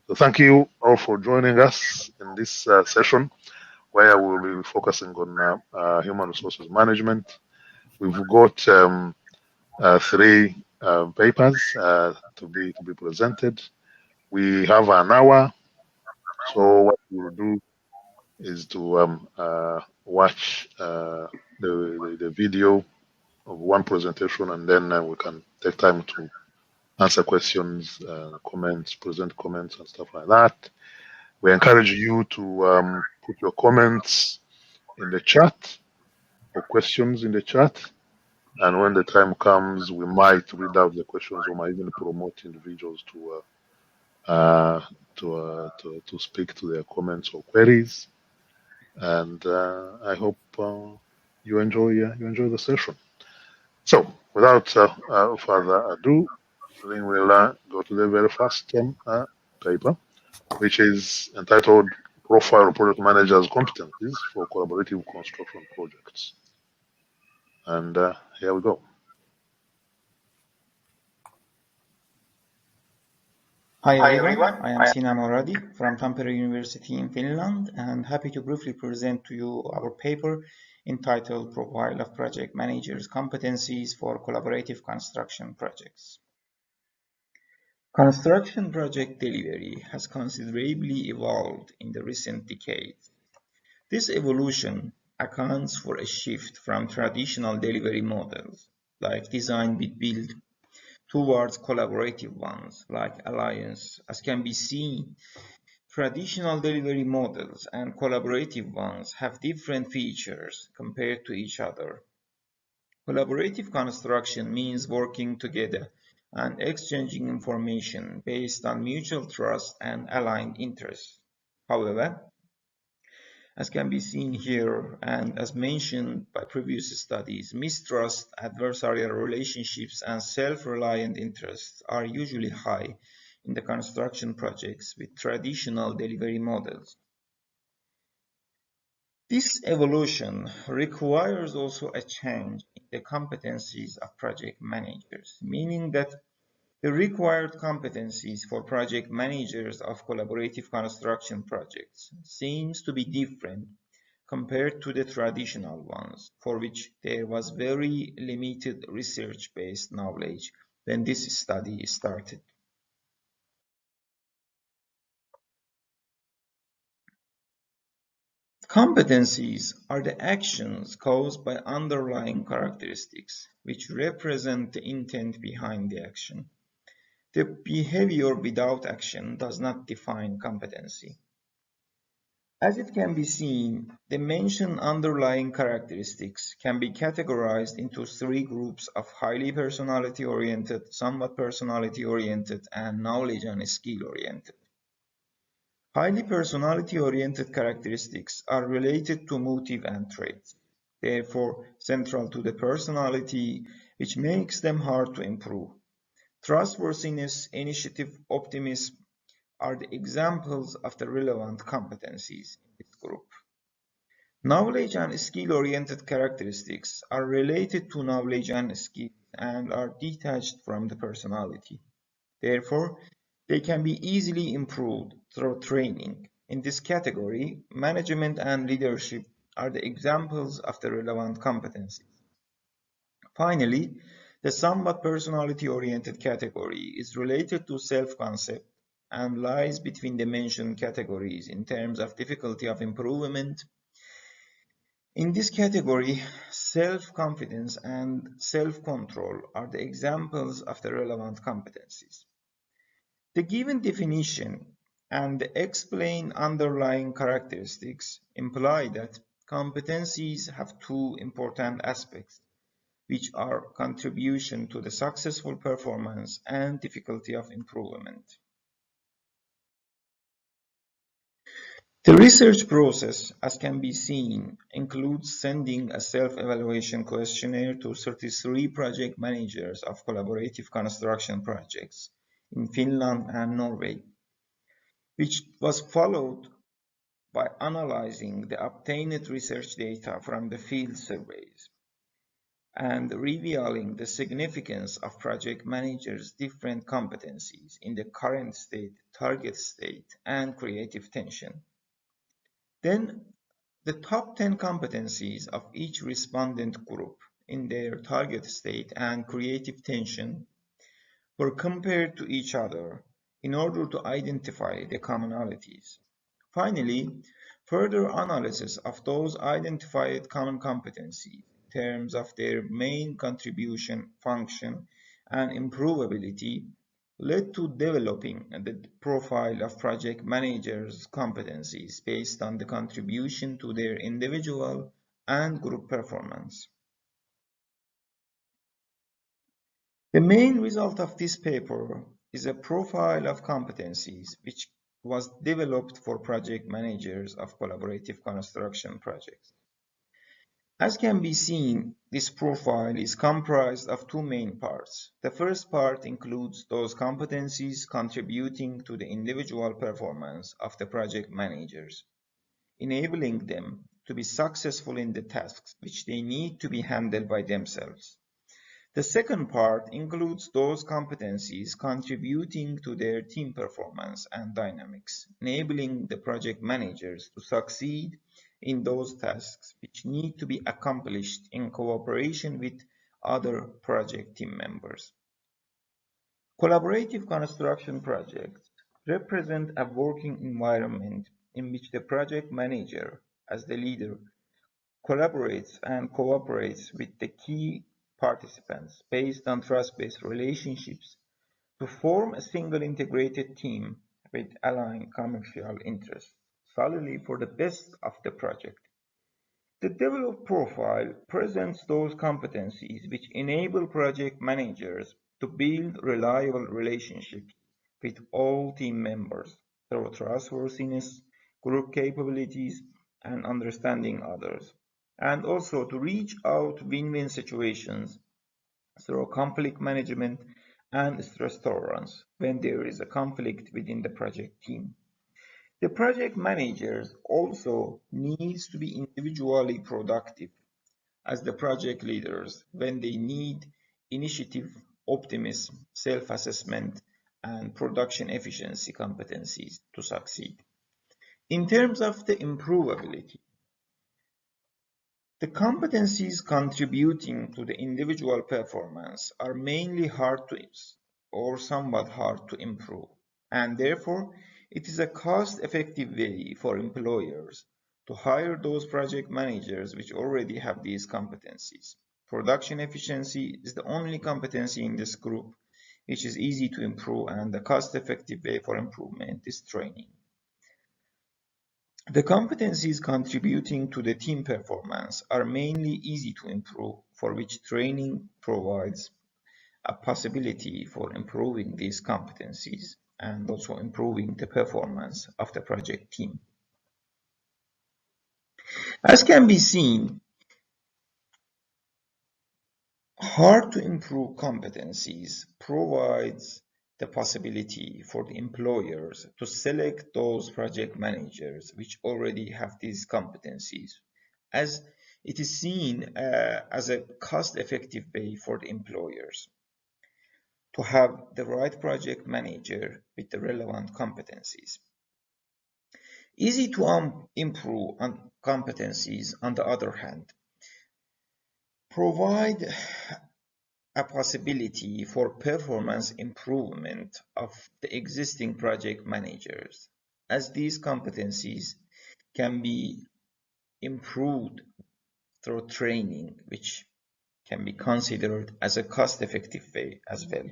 So thank you all for joining us in this session where we'll be focusing on human resources management. We've got 3 papers to be presented. We have an hour, so what we'll do is to watch the video of one presentation, and then we can take time to answer questions, comments, present comments, and stuff like that. We encourage you to put your comments in the chat or questions in the chat. And when the time comes, we might read out the questions or might even promote individuals to speak to their comments or queries. And I hope you enjoy the session. So, without further ado, I think we'll go to the very first paper, which is entitled Profile of Project Managers' Competencies for Collaborative Construction Projects. And here we go. Hi everyone, I am Sina Moradi from Tampere University in Finland and happy to briefly present to you our paper entitled Profile of Project Managers' Competencies for Collaborative Construction Projects. Construction project delivery has considerably evolved in the recent decades. This evolution accounts for a shift from traditional delivery models like design bid build towards collaborative ones like alliance. As can be seen, traditional delivery models and collaborative ones have different features compared to each other. Collaborative construction means working together and exchanging information based on mutual trust and aligned interests. However, as can be seen here and as mentioned by previous studies, mistrust, adversarial relationships, and self-reliant interests are usually high in the construction projects with traditional delivery models. This evolution requires also a change in the competencies of project managers, meaning that the required competencies for project managers of collaborative construction projects seems to be different compared to the traditional ones, for which there was very limited research-based knowledge when this study started. Competencies are the actions caused by underlying characteristics, which represent the intent behind the action. The behavior without action does not define competency. As it can be seen, the mentioned underlying characteristics can be categorized into 3 groups of highly personality-oriented, somewhat personality-oriented, and knowledge and skill-oriented. Highly personality-oriented characteristics are related to motive and traits, therefore central to the personality, which makes them hard to improve. Trustworthiness, initiative, optimism are the examples of the relevant competencies in this group. Knowledge and skill-oriented characteristics are related to knowledge and skills and are detached from the personality. Therefore, they can be easily improved through training. In this category, management and leadership are the examples of the relevant competencies. Finally, the somewhat personality-oriented category is related to self-concept and lies between the mentioned categories in terms of difficulty of improvement. In this category, self-confidence and self-control are the examples of the relevant competencies. The given definition and the explained underlying characteristics imply that competencies have 2 important aspects, which are contribution to the successful performance and difficulty of improvement. The research process, as can be seen, includes sending a self-evaluation questionnaire to 33 project managers of collaborative construction projects in Finland and Norway, which was followed by analyzing the obtained research data from the field surveys. and revealing the significance of project managers' different competencies in the current state, target state, and creative tension. Then, the top 10 competencies of each respondent group in their target state and creative tension were compared to each other in order to identify the commonalities. Finally, further analysis of those identified common competencies in terms of their main contribution, function, and improvability led to developing the profile of project managers' competencies based on the contribution to their individual and group performance. The main result of this paper is a profile of competencies which was developed for project managers of collaborative construction projects. As can be seen, this profile is comprised of two main parts. The first part includes those competencies contributing to the individual performance of the project managers, enabling them to be successful in the tasks which they need to be handled by themselves. The second part includes those competencies contributing to their team performance and dynamics, enabling the project managers to succeed in those tasks which need to be accomplished in cooperation with other project team members. Collaborative construction projects represent a working environment in which the project manager, as the leader, collaborates and cooperates with the key participants based on trust-based relationships to form a single integrated team with aligned commercial interests solely for the best of the project. The developed profile presents those competencies which enable project managers to build reliable relationships with all team members through trustworthiness, group capabilities, and understanding others, and also to reach out win-win situations through conflict management and stress tolerance when there is a conflict within the project team. The project managers also needs to be individually productive as the project leaders when they need initiative, optimism, self-assessment, and production efficiency competencies to succeed. In terms of the improvability, the competencies contributing to the individual performance are mainly hard to or somewhat hard to improve, and therefore it is a cost-effective way for employers to hire those project managers which already have these competencies. Production efficiency is the only competency in this group which is easy to improve, and the cost-effective way for improvement is training. The competencies contributing to the team performance are mainly easy to improve, for which training provides a possibility for improving these competencies and also improving the performance of the project team. As can be seen, hard to improve competencies provides the possibility for the employers to select those project managers which already have these competencies, as it is seen as a cost-effective way for the employers to have the right project manager with the relevant competencies. Easy to improve on competencies, on the other hand, provide a possibility for performance improvement of the existing project managers, as these competencies can be improved through training, which can be considered as a cost-effective way as well.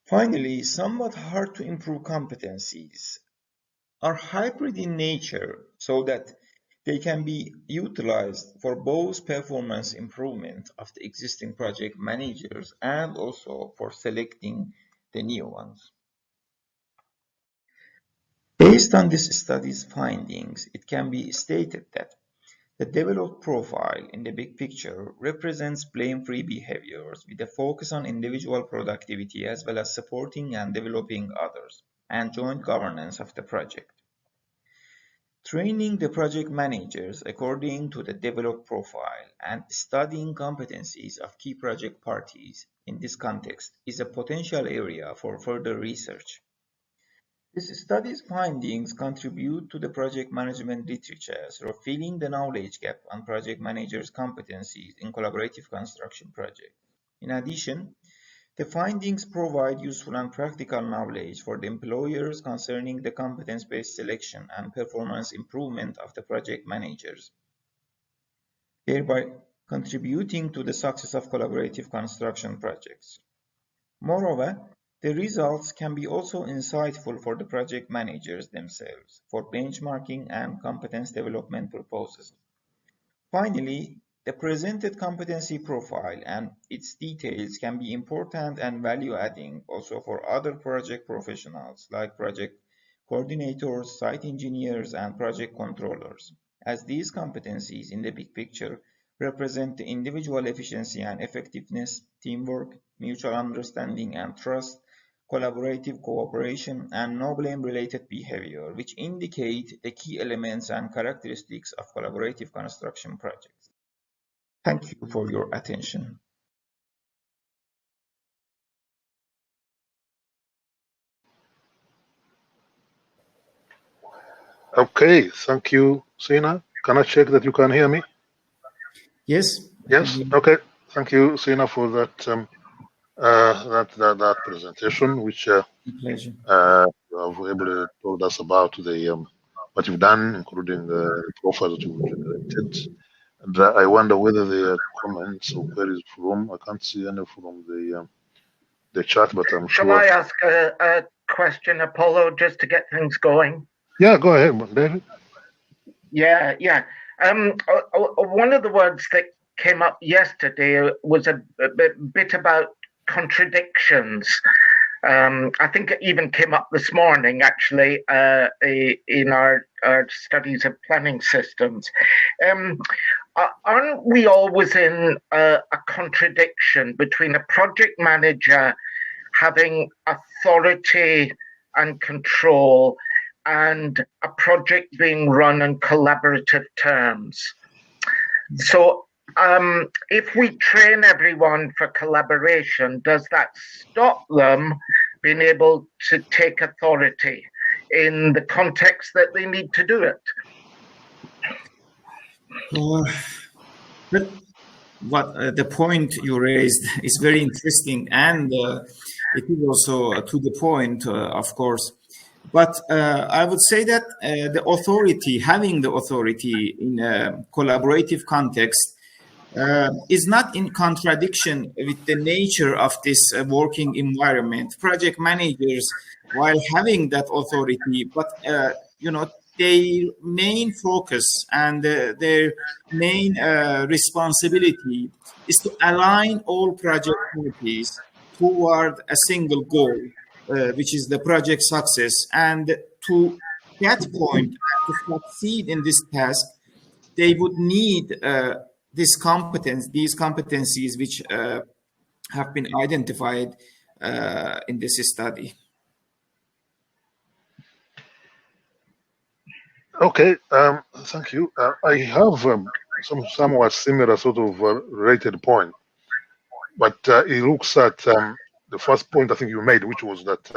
Finally, somewhat hard to improve competencies are hybrid in nature, so that they can be utilized for both performance improvement of the existing project managers and also for selecting the new ones. Based on this study's findings, it can be stated that the developed profile in the big picture represents blame-free behaviors with a focus on individual productivity as well as supporting and developing others, and joint governance of the project. Training the project managers according to the developed profile and studying competencies of key project parties in this context is a potential area for further research. This study's findings contribute to the project management literature through filling the knowledge gap on project managers' competencies in collaborative construction projects. In addition, the findings provide useful and practical knowledge for the employers concerning the competence-based selection and performance improvement of the project managers, thereby contributing to the success of collaborative construction projects. Moreover, the results can be also insightful for the project managers themselves for benchmarking and competence development purposes. Finally, the presented competency profile and its details can be important and value-adding also for other project professionals like project coordinators, site engineers, and project controllers, as these competencies in the big picture represent the individual efficiency and effectiveness, teamwork, mutual understanding and trust, collaborative cooperation, and no blame-related behavior, which indicate the key elements and characteristics of collaborative construction projects. Thank you for your attention. Okay, thank you, Sina. Can I check that you can hear me? Yes. Yes. Okay. Thank you, Sina, for that that presentation, which you have able told us about the what you've done, including the profiles that you've generated. And I wonder whether there are comments or queries from. I can't see any from the chat, but I'm sure. Shall I ask a question, Apollo, just to get things going? Yeah, go ahead, David. Yeah. One of the words that came up yesterday was a bit about contradictions. I think it even came up this morning, actually, in our studies of planning systems. Aren't we always in a contradiction between a project manager having authority and control and a project being run on collaborative terms? So if we train everyone for collaboration, does that stop them being able to take authority in the context that they need to do it? But the point you raised is very interesting, and it is also to the point, of course. But I would say that the authority, having the authority in a collaborative context, is not in contradiction with the nature of this working environment. Project managers, while having that authority, but their main focus and their main responsibility is to align all project parties toward a single goal, which is the project success. And to that point, to succeed in this task, they would need these competencies which have been identified in this study. Okay, thank you. I have some somewhat similar sort of related point, but it looks at the first point I think you made, which was that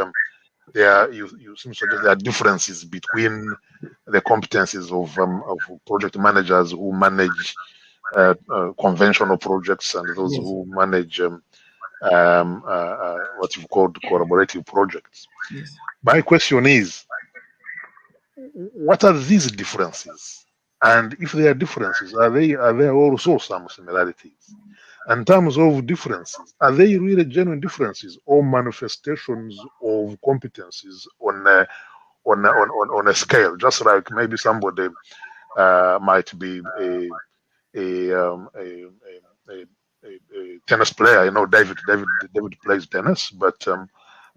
you seem to suggest there are differences between the competencies of project managers who manage conventional projects and those who manage what you've called collaborative projects. Yes. My question is, what are these differences? And if there are differences, are there also some similarities? In terms of differences, are they really genuine differences or manifestations of competencies on a scale? Just like maybe somebody might be a tennis player. I know David plays tennis, but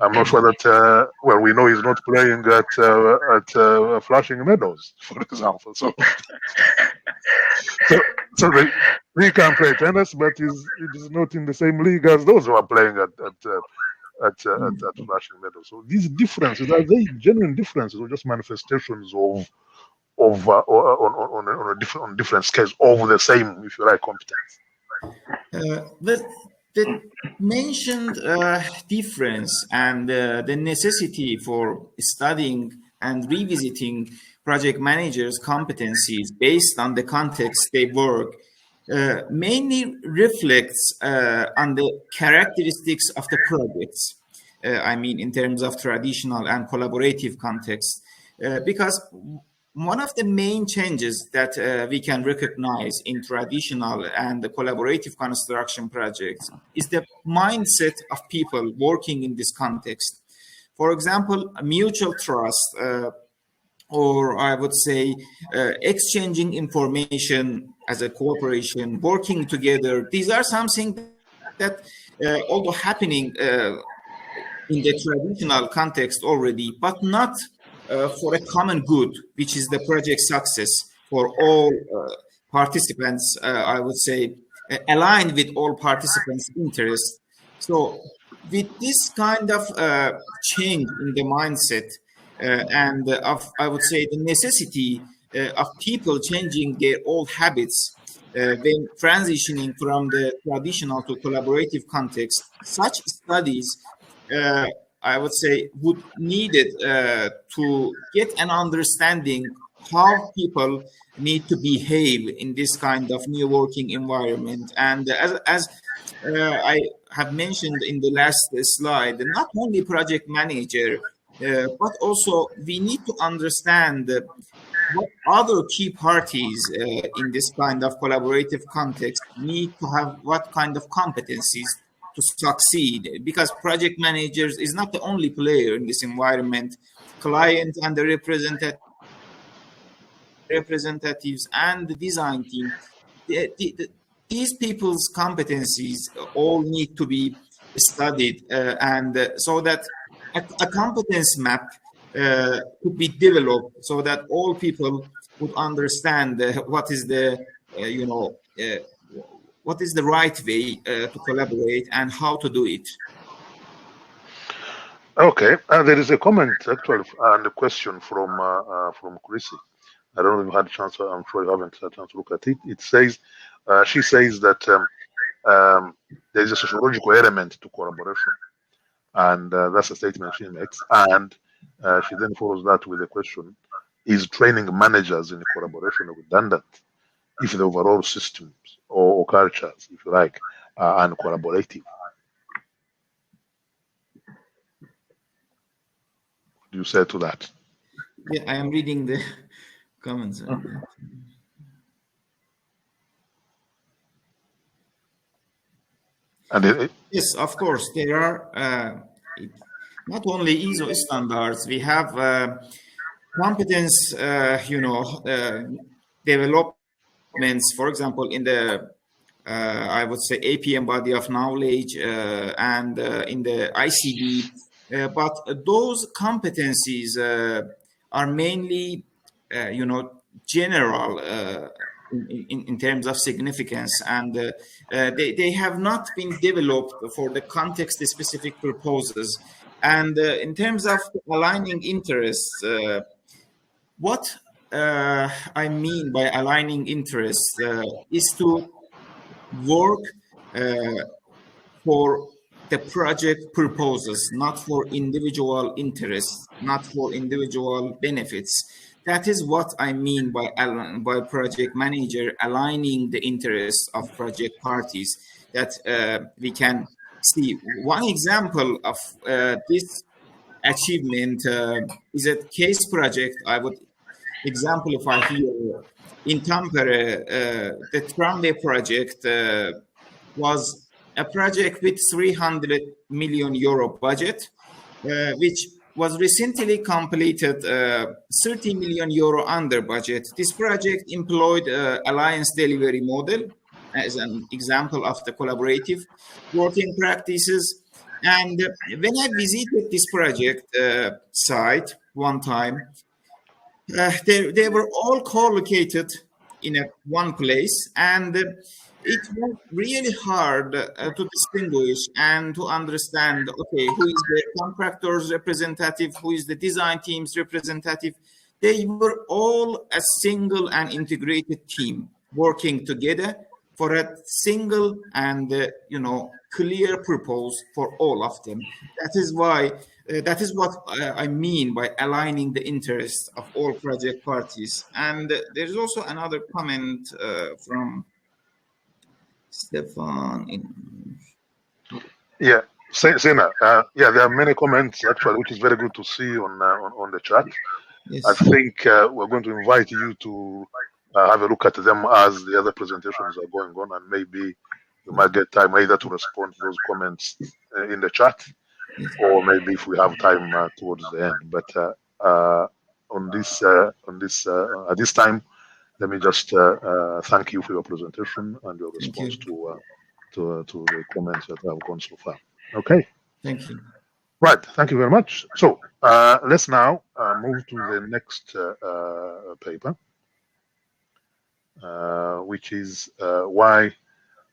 I'm not sure that. Well, we know he's not playing at Flushing Meadows, for example. So he can play tennis, but it is not in the same league as those who are playing at Flushing Meadows. So these differences, are they genuine differences or just manifestations of of on different scales of the same, if you like, competence? The mentioned difference and the necessity for studying and revisiting project managers' competencies based on the context they work mainly reflects on the characteristics of the projects. I mean, in terms of traditional and collaborative context, because one of the main changes that we can recognize in traditional and the collaborative construction projects is the mindset of people working in this context. For example, mutual trust, or I would say exchanging information as a cooperation, working together. These are something that although happening in the traditional context already, but not for a common good, which is the project success for all participants, I would say, aligned with all participants' interests. So with this kind of change in the mindset and of, I would say, the necessity of people changing their old habits when transitioning from the traditional to collaborative context, such studies I would say would needed to get an understanding how people need to behave in this kind of new working environment. And as I have mentioned in the last slide, not only project manager, but also we need to understand what other key parties in this kind of collaborative context need to have what kind of competencies to succeed, because project managers is not the only player in this environment. Clients and the representatives and the design team, these people's competencies all need to be studied, and so that a competence map could be developed so that all people would understand what is the what is the right way to collaborate and how to do it. Okay, there is a comment actually and a question from Kirsi. I don't know if you had a chance. I'm sure you haven't had a chance to look at it. It says, she says that there is a sociological element to collaboration, and that's a statement she makes. And she then follows that with a question: is training managers in collaboration redundant if the overall systems or cultures, if you like, are uncollaborative? What do you say to that? Yeah, I am reading the comments. Okay. And yes, of course, there are not only ISO standards. We have competence, developments, for example, in the I would say APM body of knowledge and in the ICD. But those competencies are mainly, general in terms of significance, and they have not been developed for the context-specific purposes. And in terms of aligning interests, what I mean by aligning interests is to work for the project purposes, not for individual interests, not for individual benefits. That is what I mean by project manager aligning the interests of project parties, that we can see. One example of this achievement is a case project I would exemplify here. In Tampere, the tramway project was a project with 300 million euro budget, which was recently completed 30 million euro under budget. This project employed alliance delivery model as an example of the collaborative working practices. And when I visited this project site one time, they were all co-located in one place, and it was really hard to distinguish and to understand, okay, who is the contractor's representative, who is the design team's representative. they were all a single and integrated team working together for a single and clear purpose for all of them. That is why that is what I mean by aligning the interests of all project parties. And there's also another comment from Stefan. Yeah, Sina. Yeah, there are many comments actually, which is very good to see on the chat. Yes. I think we're going to invite you to have a look at them as the other presentations are going on, and maybe you might get time either to respond to those comments in the chat, or maybe if we have time towards the end. But at this time, let me just thank you for your presentation and your response to the comments that have gone so far. Okay. Thank you. Right. Thank you very much. So let's now move to the next paper, which is why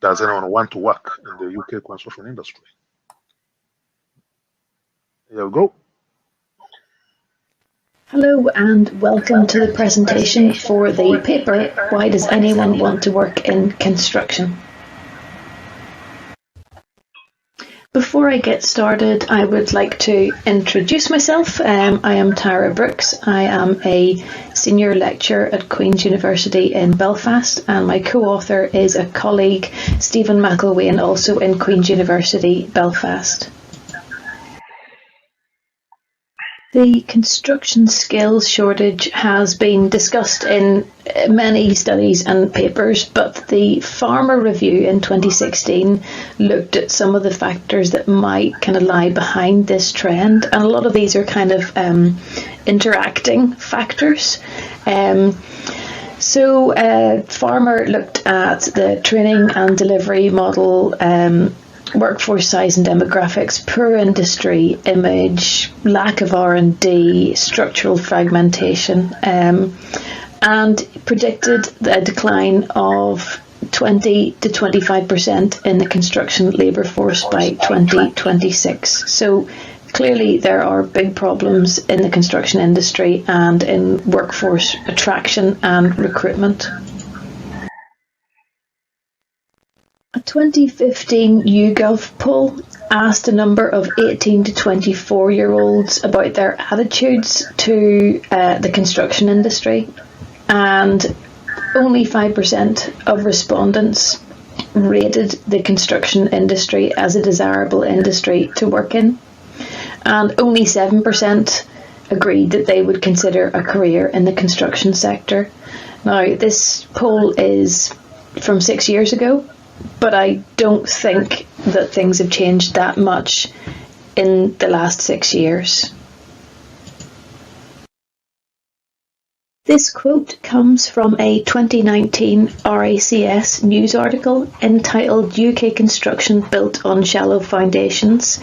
does anyone want to work in the UK construction industry? Here we go. Hello and welcome to the presentation for the paper, Why Does Anyone Want to Work in Construction? Before I get started, I would like to introduce myself. I am Tara Brooks. I am a senior lecturer at Queen's University in Belfast, and my co-author is a colleague, Stephen McIlwaine, also in Queen's University, Belfast. The construction skills shortage has been discussed in many studies and papers, but the Farmer Review in 2016 looked at some of the factors that might kind of lie behind this trend, and a lot of these are kind of interacting factors. So Farmer looked at the training and delivery model, workforce size and demographics, poor industry image, lack of R&D, structural fragmentation, and predicted a decline of 20 to 25% in the construction labour force by 2026. So clearly there are big problems in the construction industry and in workforce attraction and recruitment. A 2015 YouGov poll asked a number of 18 to 24-year-olds about their attitudes to the construction industry, and only 5% of respondents rated the construction industry as a desirable industry to work in, and only 7% agreed that they would consider a career in the construction sector. Now, this poll is from 6 years ago, but I don't think that things have changed that much in the last 6 years. This quote comes from a 2019 RACS news article entitled UK Construction Built on Shallow Foundations,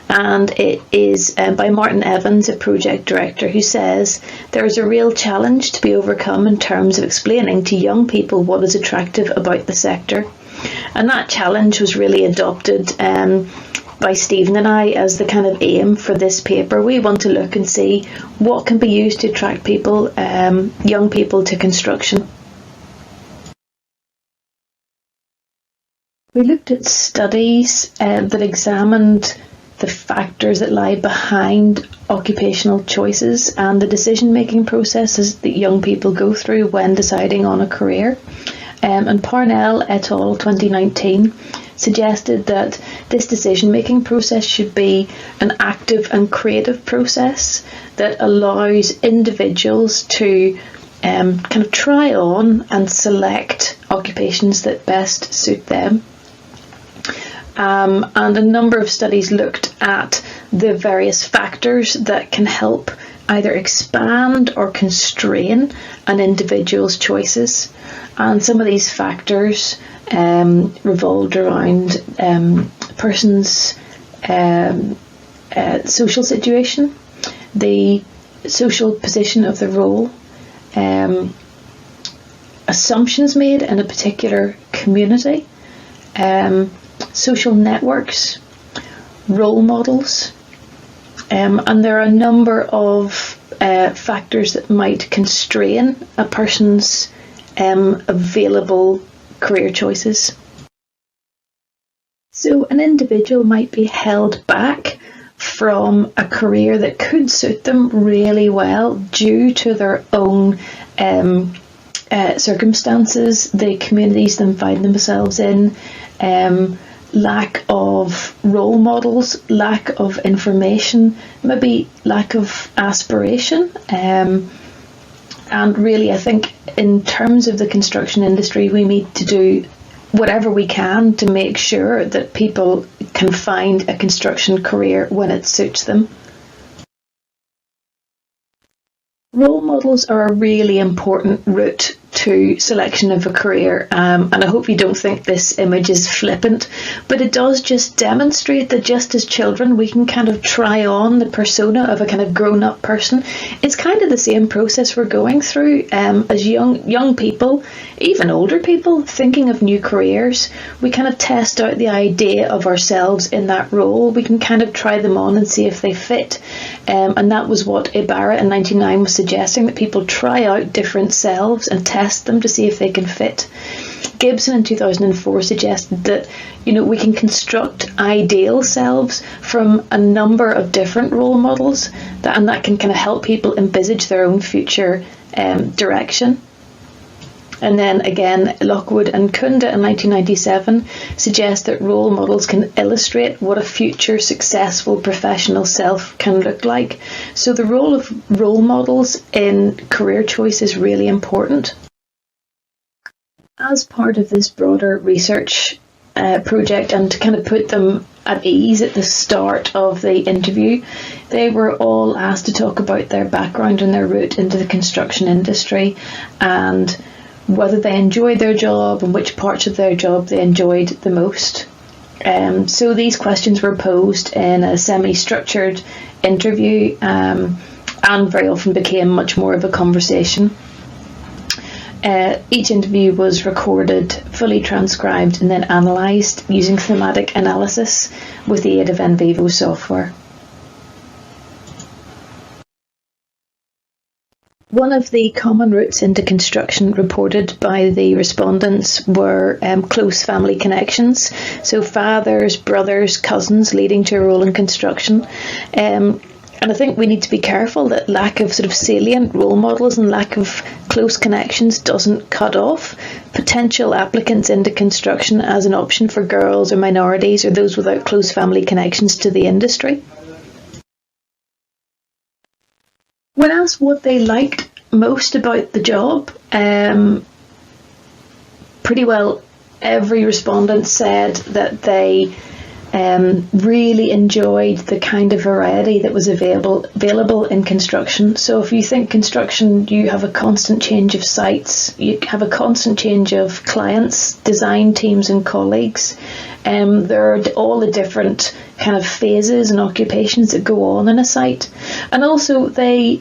and it is by Martin Evans, a project director, who says there is a real challenge to be overcome in terms of explaining to young people what is attractive about the sector. And that challenge was really adopted by Stephen and I as the kind of aim for this paper. We want to look and see what can be used to attract people, young people, to construction. We looked at studies that examined the factors that lie behind occupational choices and the decision-making processes that young people go through when deciding on a career. And Parnell et al. 2019 suggested that this decision-making process should be an active and creative process that allows individuals to kind of try on and select occupations that best suit them. And a number of studies looked at the various factors that can help either expand or constrain an individual's choices. And some of these factors revolved around person's social situation, the social position of the role, assumptions made in a particular community, social networks, role models, and there are a number of factors that might constrain a person's available career choices. So an individual might be held back from a career that could suit them really well due to their own circumstances, the communities they find themselves in, lack of role models, lack of information, maybe lack of aspiration. And really, I think in terms of the construction industry, we need to do whatever we can to make sure that people can find a construction career when it suits them. Role models are a really important route to selection of a career, and I hope you don't think this image is flippant, but it does just demonstrate that just as children we can kind of try on the persona of a kind of grown-up person. It's kind of the same process we're going through as young people, even older people thinking of new careers. We kind of test out the idea of ourselves in that role. We can kind of try them on and see if they fit, and that was what Ibarra in 1999 was suggesting, that people try out different selves and test them to see if they can fit. Gibson in 2004 suggested that we can construct ideal selves from a number of different role models, and that can kind of help people envisage their own future direction. And then again, Lockwood and Kunda in 1997 suggest that role models can illustrate what a future successful professional self can look like. So the role of role models in career choice is really important. As part of this broader research project, and to kind of put them at ease at the start of the interview, they were all asked to talk about their background and their route into the construction industry, and whether they enjoyed their job and which parts of their job they enjoyed the most. So these questions were posed in a semi-structured interview, and very often became much more of a conversation. Each interview was recorded, fully transcribed, and then analysed using thematic analysis with the aid of NVivo software. One of the common routes into construction reported by the respondents were close family connections, so fathers, brothers, cousins leading to a role in construction. And I think we need to be careful that lack of sort of salient role models and lack of close connections doesn't cut off potential applicants into construction as an option for girls or minorities or those without close family connections to the industry. When asked what they liked most about the job, pretty well every respondent said that they really enjoyed the kind of variety that was available in construction. So if you think construction, you have a constant change of sites, you have a constant change of clients, design teams and colleagues. There are all the different kind of phases and occupations that go on in a site. And also the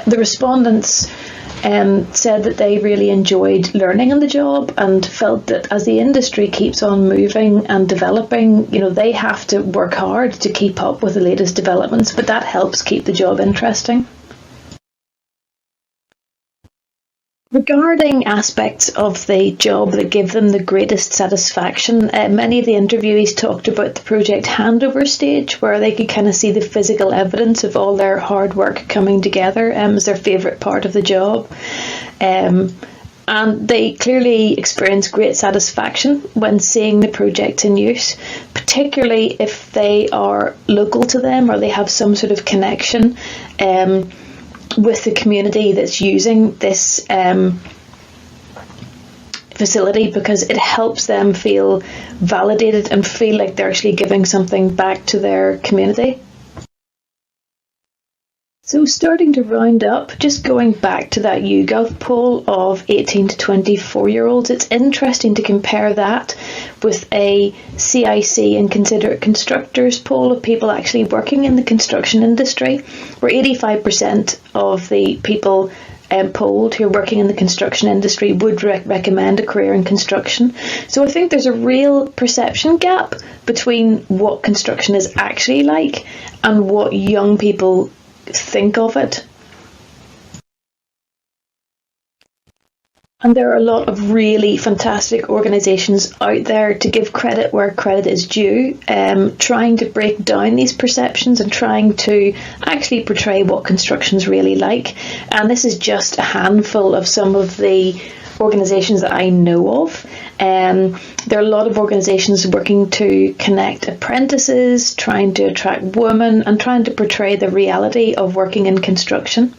respondents said that they really enjoyed learning on the job and felt that as the industry keeps on moving and developing, they have to work hard to keep up with the latest developments, but that helps keep the job interesting. Regarding aspects of the job that give them the greatest satisfaction, many of the interviewees talked about the project handover stage, where they could kind of see the physical evidence of all their hard work coming together as their favourite part of the job. And they clearly experience great satisfaction when seeing the project in use, particularly if they are local to them or they have some sort of connection with the community that's using this facility, because it helps them feel validated and feel like they're actually giving something back to their community. So starting to round up, just going back to that YouGov poll of 18 to 24-year-olds, it's interesting to compare that with a CIC and Considerate Constructors poll of people actually working in the construction industry, where 85% of the people polled who are working in the construction industry would recommend a career in construction. So I think there's a real perception gap between what construction is actually like and what young people think of it. And there are a lot of really fantastic organisations out there, to give credit where credit is due, trying to break down these perceptions and trying to actually portray what construction's really like. And this is just a handful of some of the organisations that I know of. There are a lot of organisations working to connect apprentices, trying to attract women, and trying to portray the reality of working in construction.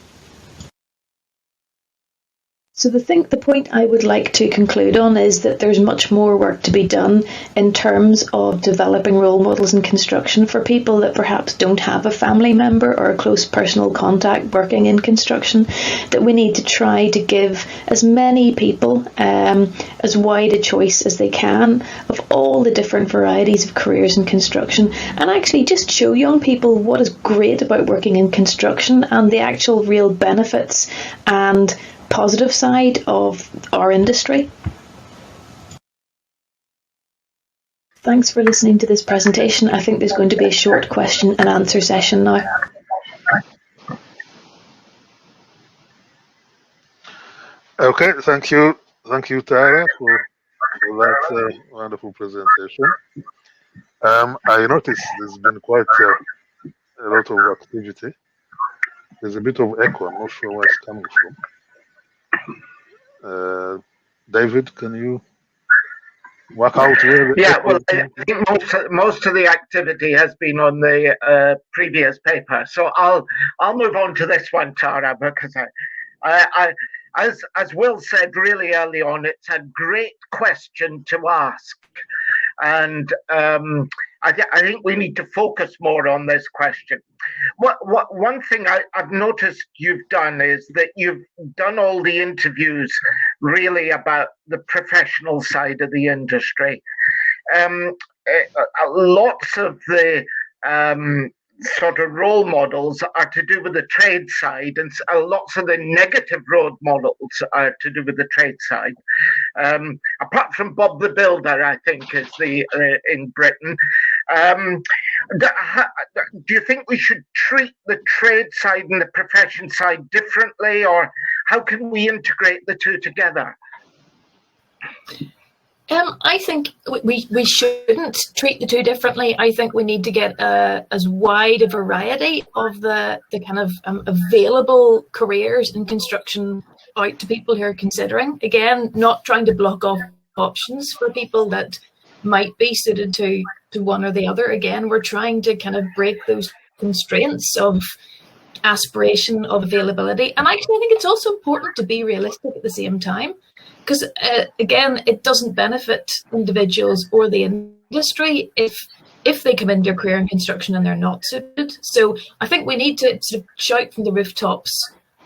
So the point I would like to conclude on is that there's much more work to be done in terms of developing role models in construction for people that perhaps don't have a family member or a close personal contact working in construction, that we need to try to give as many people as wide a choice as they can of all the different varieties of careers in construction, and actually just show young people what is great about working in construction and the actual real benefits and positive side of our industry. Thanks for listening to this presentation. I think there's going to be a short question and answer session now. Okay, thank you, Tara, for that wonderful presentation. I noticed there's been quite a lot of activity. There's a bit of echo. I'm not sure where it's coming from. David, can you work out where? Yeah, well, I think most of the activity has been on the previous paper, so I'll move on to this one, Tara, because I as Will said really early on, it's a great question to ask, and I think we need to focus more on this question. One thing I've noticed you've done is that you've done all the interviews really about the professional side of the industry. Lots of the sort of role models are to do with the trade side, and lots of the negative role models are to do with the trade side. Apart from Bob the Builder, I think, is in Britain. Do you think we should treat the trade side and the profession side differently, or how can we integrate the two together? I think we shouldn't treat the two differently. I think we need to get as wide a variety of the kind of available careers in construction out to people who are considering. Again, not trying to block off options for people that might be suited to one or the other. Again, we're trying to kind of break those constraints of aspiration, of availability. And actually, I think it's also important to be realistic at the same time. Because, again, it doesn't benefit individuals or the industry if they come into a career in construction and they're not suited. So I think we need to sort of shout from the rooftops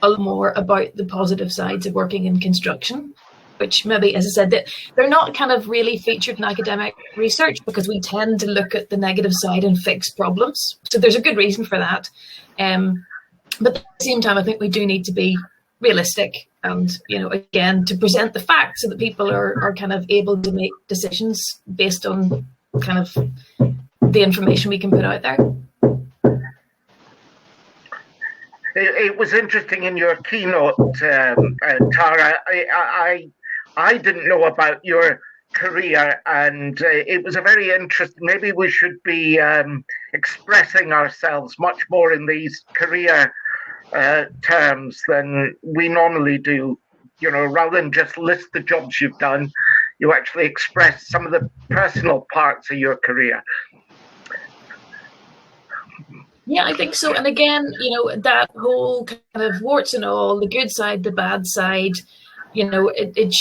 a little more about the positive sides of working in construction, which maybe, as I said, that they're not kind of really featured in academic research because we tend to look at the negative side and fix problems. So there's a good reason for that. But at the same time, I think we do need to be realistic and, again, to present the facts so that people are kind of able to make decisions based on kind of the information we can put out there. It was interesting in your keynote, Tara. I didn't know about your career, and it was a very interesting. Maybe we should be expressing ourselves much more in these career terms than we normally do. Rather than just list the jobs you've done, you actually express some of the personal parts of your career. Yeah, I think so. And again, that whole kind of warts and all, the good side, the bad side, it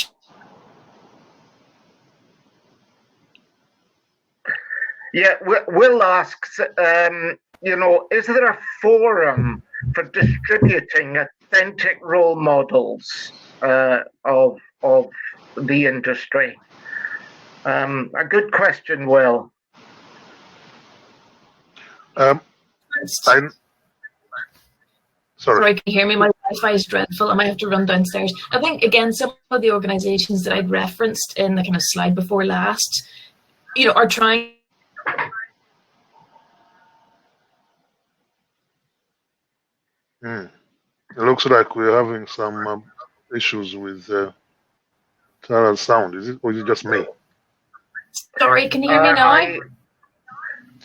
Yeah, Will asks, is there a forum for distributing authentic role models of the industry? A good question, Will. Sorry, can you hear me? My Wi-Fi is dreadful. I might have to run downstairs. I think, again, some of the organisations that I'd referenced in the kind of slide before last, are trying. It looks like we're having some issues with Tara's sound. Or is it just me? Sorry, can you hear me now?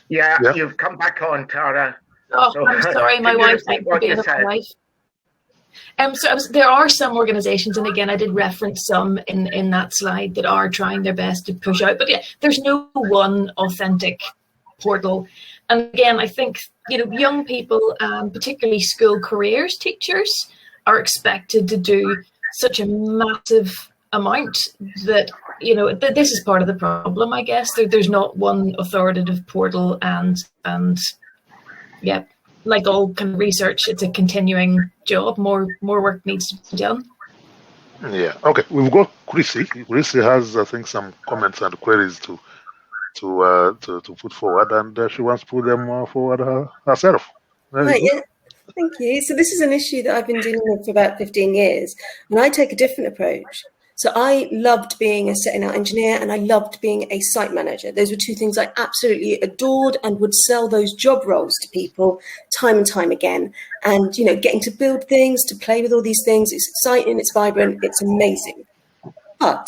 Yeah, you've come back on, Tara. Oh, so, I'm sorry, my wife might be being a wife. There are some organisations, and again, I did reference some in that slide that are trying their best to push out. But yeah, there's no one authentic portal. And again, I think young people, particularly school careers teachers, are expected to do such a massive amount that this is part of the problem. I guess there's not one authoritative portal, and yeah. Like all kind of research, it's a continuing job. More work needs to be done. Yeah. Okay. We've got Kirsi. Kirsi has, I think, some comments and queries to put forward, and she wants to put them forward herself. Right. Yeah. Thank you. So this is an issue that I've been dealing with for about 15 years, and I take a different approach. So I loved being a setting out engineer, and I loved being a site manager. Those were two things I absolutely adored and would sell those job roles to people time and time again. And, getting to build things, to play with all these things, it's exciting, it's vibrant, it's amazing. But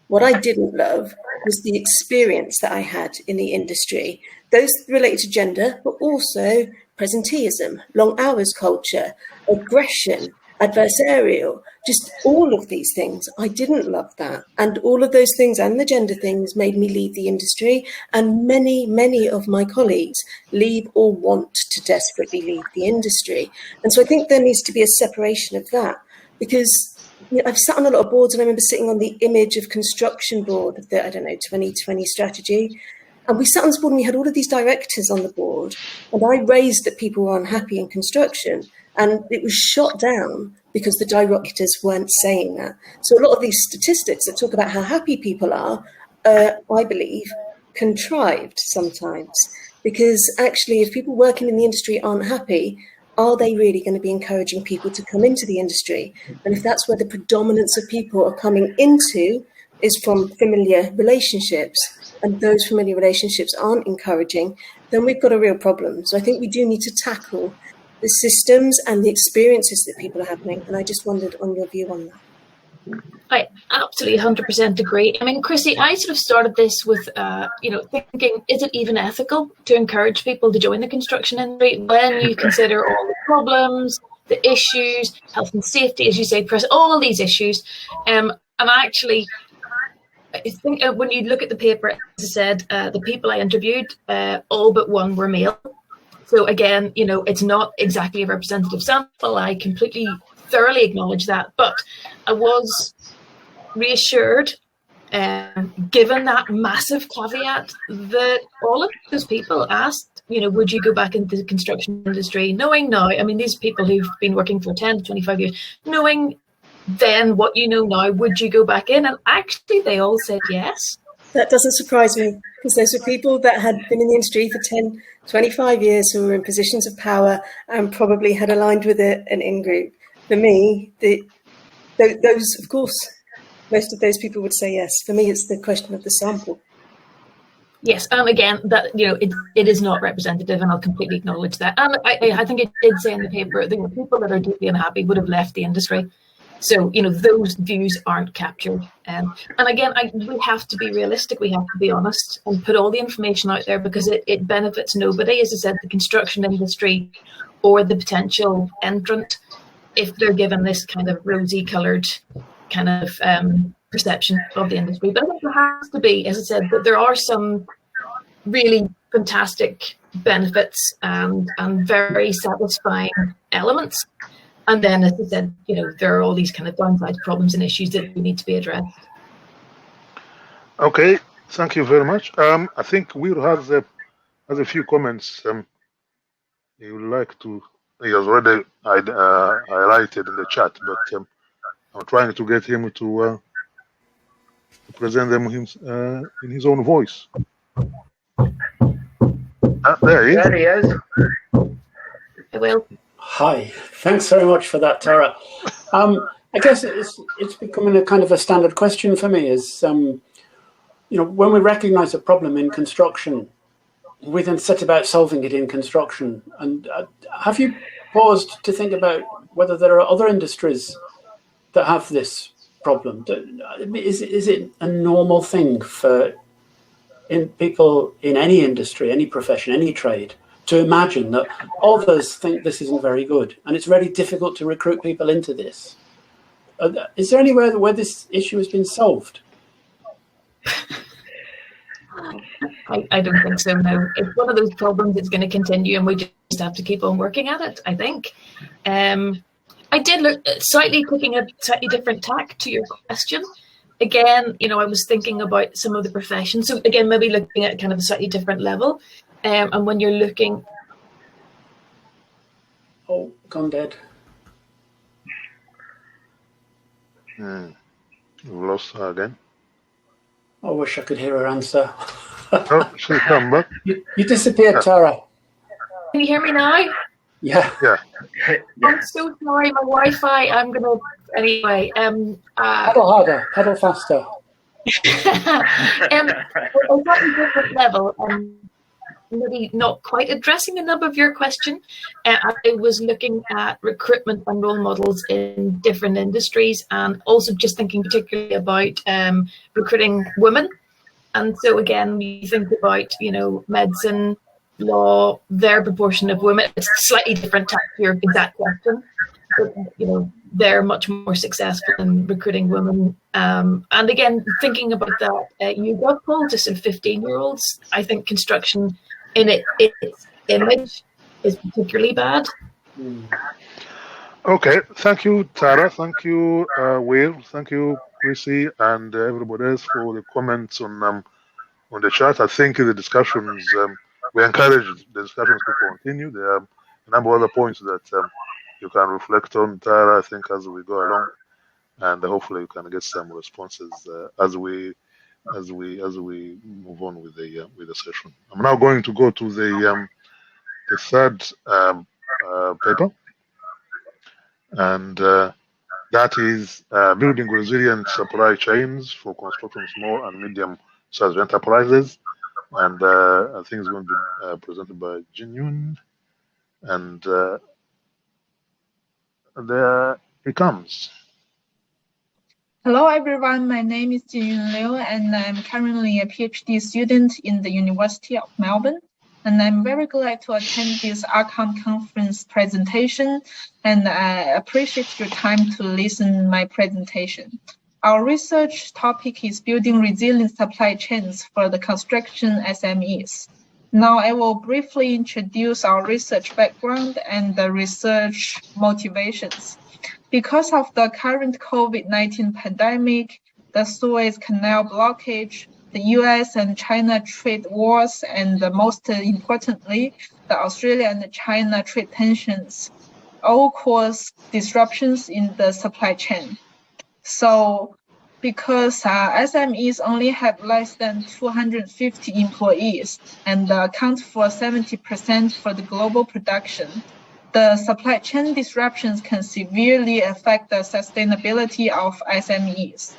what I didn't love was the experience that I had in the industry. Those related to gender, but also presenteeism, long hours culture, aggression, adversarial, just all of these things. I didn't love that. And all of those things and the gender things made me leave the industry. And many, many of my colleagues leave or want to desperately leave the industry. And so I think there needs to be a separation of that, because I've sat on a lot of boards, and I remember sitting on the image of construction board of the, 2020 strategy. And we sat on this board and we had all of these directors on the board. And I raised that people were unhappy in construction. And it was shot down because the directors weren't saying that. So a lot of these statistics that talk about how happy people are, I believe, contrived sometimes. Because actually, if people working in the industry aren't happy, are they really going to be encouraging people to come into the industry? And if that's where the predominance of people are coming into is from familiar relationships, and those familiar relationships aren't encouraging, then we've got a real problem. So I think we do need to tackle the systems and the experiences that people are having. And I just wondered on your view on that. I absolutely 100% agree. I mean, Kirsi, I sort of started this with, thinking, is it even ethical to encourage people to join the construction industry when you consider all the problems, the issues, health and safety, as you say, all these issues. And actually, I think when you look at the paper, as I said, the people I interviewed, all but one were male. So again, it's not exactly a representative sample. I completely, thoroughly acknowledge that. But I was reassured, given that massive caveat, that all of those people asked, would you go back into the construction industry, knowing now, I mean, these people who've been working for 10 to 25 years, knowing then what you know now, would you go back in? And actually, they all said yes. That doesn't surprise me, because those were people that had been in the industry for 10, 25 years who were in positions of power and probably had aligned with an in-group. For me, those, of course, most of those people would say yes. For me, it's the question of the sample. Yes, and again, that it is not representative, and I'll completely acknowledge that. And I think it did say in the paper that the people that are deeply unhappy would have left the industry. So, those views aren't captured. And again, we have to be realistic. We have to be honest and put all the information out there, because it benefits nobody, as I said, the construction industry or the potential entrant, if they're given this kind of rosy-coloured kind of perception of the industry. But I think there has to be, as I said, that there are some really fantastic benefits and very satisfying elements. And then, as I said, there are all these kind of downside problems and issues that need to be addressed. Okay, thank you very much. I think Will has a few comments. He would like to. He has already highlighted in the chat, but I'm trying to get him to present them in his own voice. There he is. There he is. I will. Hi, thanks very much for that, Tara. I guess it's becoming a kind of a standard question for me is, when we recognise a problem in construction, we then set about solving it in construction. And have you paused to think about whether there are other industries that have this problem. Is it a normal thing for people in any industry, any profession, any trade, to imagine that others think this isn't very good and it's very difficult to recruit people into this? Is there anywhere where this issue has been solved? I don't think so, no. It's one of those problems that's going to continue, and we just have to keep on working at it, I think. I did look slightly taking a slightly different tack to your question. Again, you know, I was thinking about some of the professions. So again, maybe looking at kind of a slightly different level. And when you're looking... Oh, gone dead. We've lost her again. I wish I could hear her answer. Oh, she's come back. You disappeared, Tara. Can you hear me now? Yeah. I'm so sorry, my Wi-Fi. I'm gonna anyway. Pedal harder, pedal faster. On a different level, maybe not quite addressing the number of your question. I was looking at recruitment and role models in different industries, and also just thinking particularly about recruiting women. And so again, we think about, you know, medicine, law, their proportion of women. It's slightly different to your exact question, but, you know, they're much more successful in recruiting women. And again, thinking about that YouGov poll to sort of 15-year-olds, I think construction in its image is particularly bad. Okay, thank you, Tara. Thank you, Will. Thank you, Kirsi, and everybody else for the comments on the chat. I think the discussions, we encourage the discussions to continue. There are a number of other points that you can reflect on, Tara, I think, as we go along, and hopefully you can get some responses as we move on with the session. I'm now going to go to the third paper, and that is building resilient supply chains for construction small and medium-sized enterprises. And I think it's going to be presented by Jinyun, and there it comes. Hello everyone, my name is Jinyun, and I'm currently a PhD student in the University of Melbourne. And I'm very glad to attend this ARCOM conference presentation, and I appreciate your time to listen to my presentation. Our research topic is building resilient supply chains for the construction SMEs. Now I will briefly introduce our research background and the research motivations. Because of the current COVID-19 pandemic, the Suez Canal blockage, the US and China trade wars, and most importantly, the Australia and China trade tensions all cause disruptions in the supply chain. So because SMEs only have less than 250 employees and account for 70% for the global production, the supply chain disruptions can severely affect the sustainability of SMEs.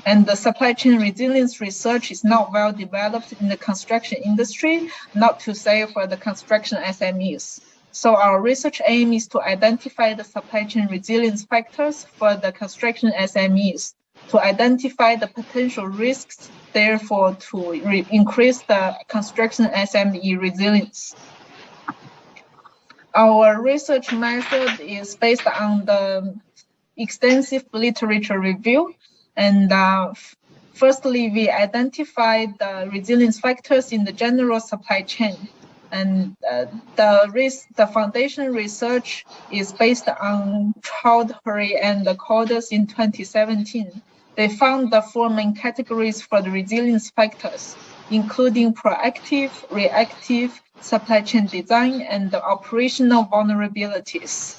And the supply chain resilience research is not well developed in the construction industry, not to say for the construction SMEs. So our research aim is to identify the supply chain resilience factors for the construction SMEs, to identify the potential risks, therefore to increase the construction SME resilience. Our research method is based on the extensive literature review. And firstly, we identify the resilience factors in the general supply chain. And the foundation research is based on Chowdhury and Corders in 2017. They found the 4 main categories for the resilience factors, including proactive, reactive, supply chain design, and the operational vulnerabilities.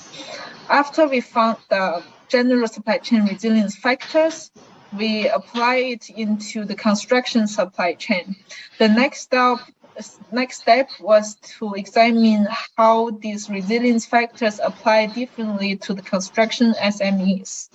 After we found the general supply chain resilience factors, we apply it into the construction supply chain. The next step was to examine how these resilience factors apply differently to the construction SMEs.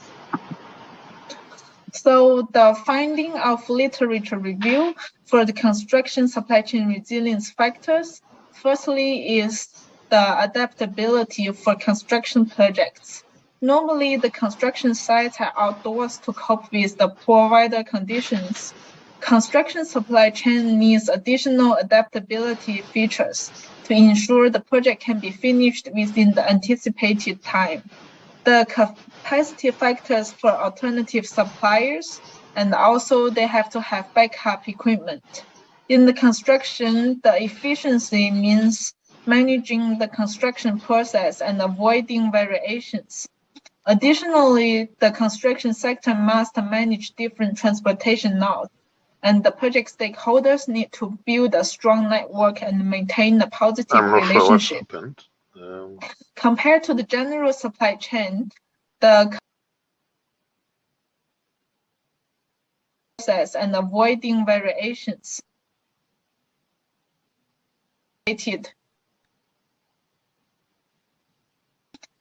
So the finding of literature review for the construction supply chain resilience factors, firstly, is the adaptability for construction projects. Normally, the construction sites are outdoors to cope with the poor weather conditions. Construction supply chain needs additional adaptability features to ensure the project can be finished within the anticipated time. The capacity factors for alternative suppliers, and also they have to have backup equipment. In the construction, the efficiency means managing the construction process and avoiding variations. Additionally, the construction sector must manage different transportation nodes, and the project stakeholders need to build a strong network and maintain a positive relationship. Sure what's happened. Compared to the general supply chain, the process and avoiding variations.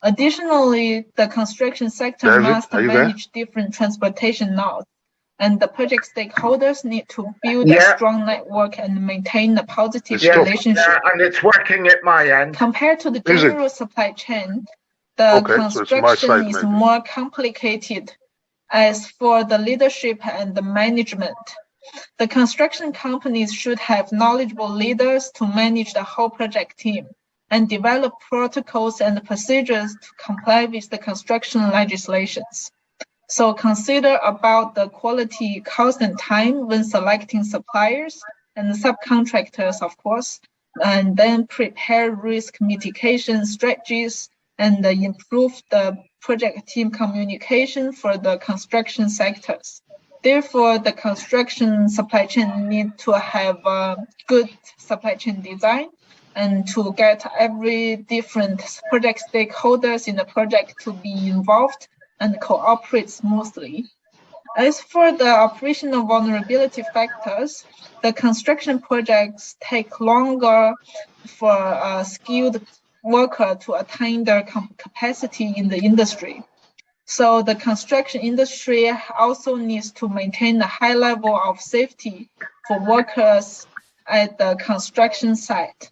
Additionally, the construction sector must manage different transportation nodes, and the project stakeholders need to build a strong network and maintain a positive relationship. Yeah, and it's working at my end. Compared to the general supply chain, the construction is more complicated. As for the leadership and the management, the construction companies should have knowledgeable leaders to manage the whole project team and develop protocols and procedures to comply with the construction legislations. So consider about the quality, cost, and time when selecting suppliers and subcontractors, of course, and then prepare risk mitigation strategies and improve the project team communication for the construction sectors. Therefore, the construction supply chain need to have a good supply chain design and to get every different project stakeholders in the project to be involved and cooperate smoothly. As for the operational vulnerability factors, the construction projects take longer for a skilled worker to attain their capacity in the industry. So the construction industry also needs to maintain a high level of safety for workers at the construction site.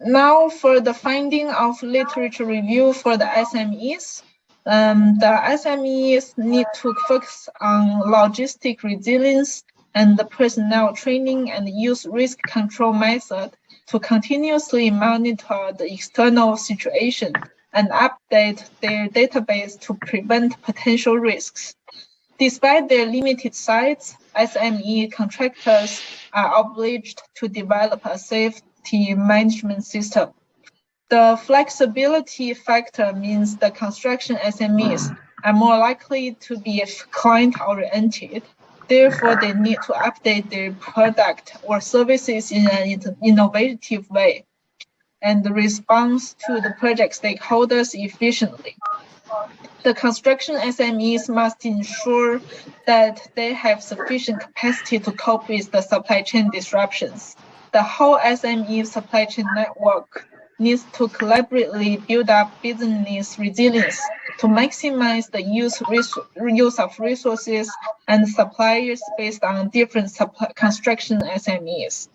Now for the finding of literature review for the SMEs. The SMEs need to focus on logistic resilience and the personnel training and use risk control method to continuously monitor the external situation and update their database to prevent potential risks. Despite their limited size, SME contractors are obliged to develop a safety management system. The flexibility factor means the construction SMEs are more likely to be client-oriented. Therefore, they need to update their product or services in an innovative way and respond to the project stakeholders efficiently. The construction SMEs must ensure that they have sufficient capacity to cope with the supply chain disruptions. The whole SME supply chain network needs to collaboratively build up business resilience to maximize the use of resources and suppliers based on different construction SMEs.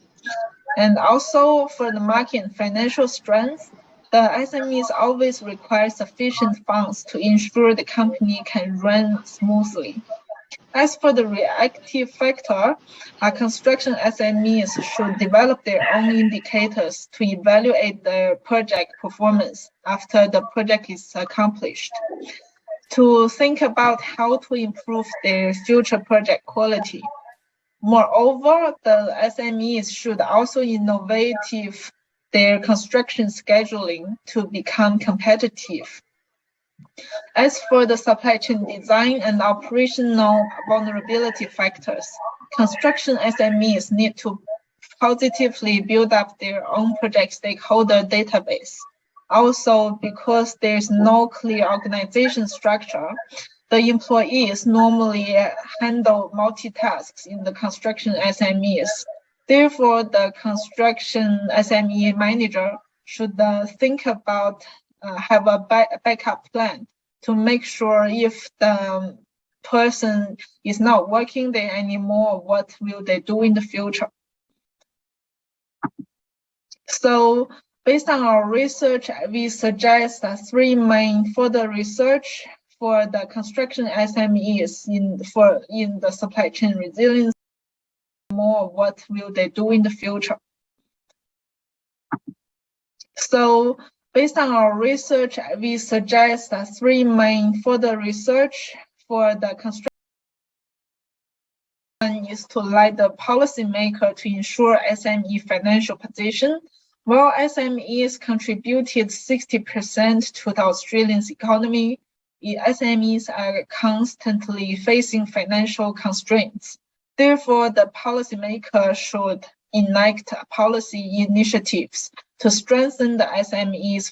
And also for the market and financial strength, the SMEs always require sufficient funds to ensure the company can run smoothly. As for the reactive factor, construction SMEs should develop their own indicators to evaluate the project performance after the project is accomplished, to think about how to improve their future project quality. Moreover, the SMEs should also innovate their construction scheduling to become competitive. As for the supply chain design and operational vulnerability factors, construction SMEs need to positively build up their own project stakeholder database. Also, because there's no clear organization structure, the employees normally handle multitasks in the construction SMEs. Therefore, the construction SME manager should think about have a backup plan to make sure if the person is not working there anymore, what will they do in the future? So Based on our research, we suggest 3 main further research for the construction SMEs in the supply chain resilience. More, what will they do in the future? So, based on our research, we suggest 3 main further research for the construction. One is to lead the policymaker to ensure SME financial position. While SMEs contributed 60% to the Australian economy, SMEs are constantly facing financial constraints. Therefore, the policymaker should enact policy initiatives to strengthen the SMEs.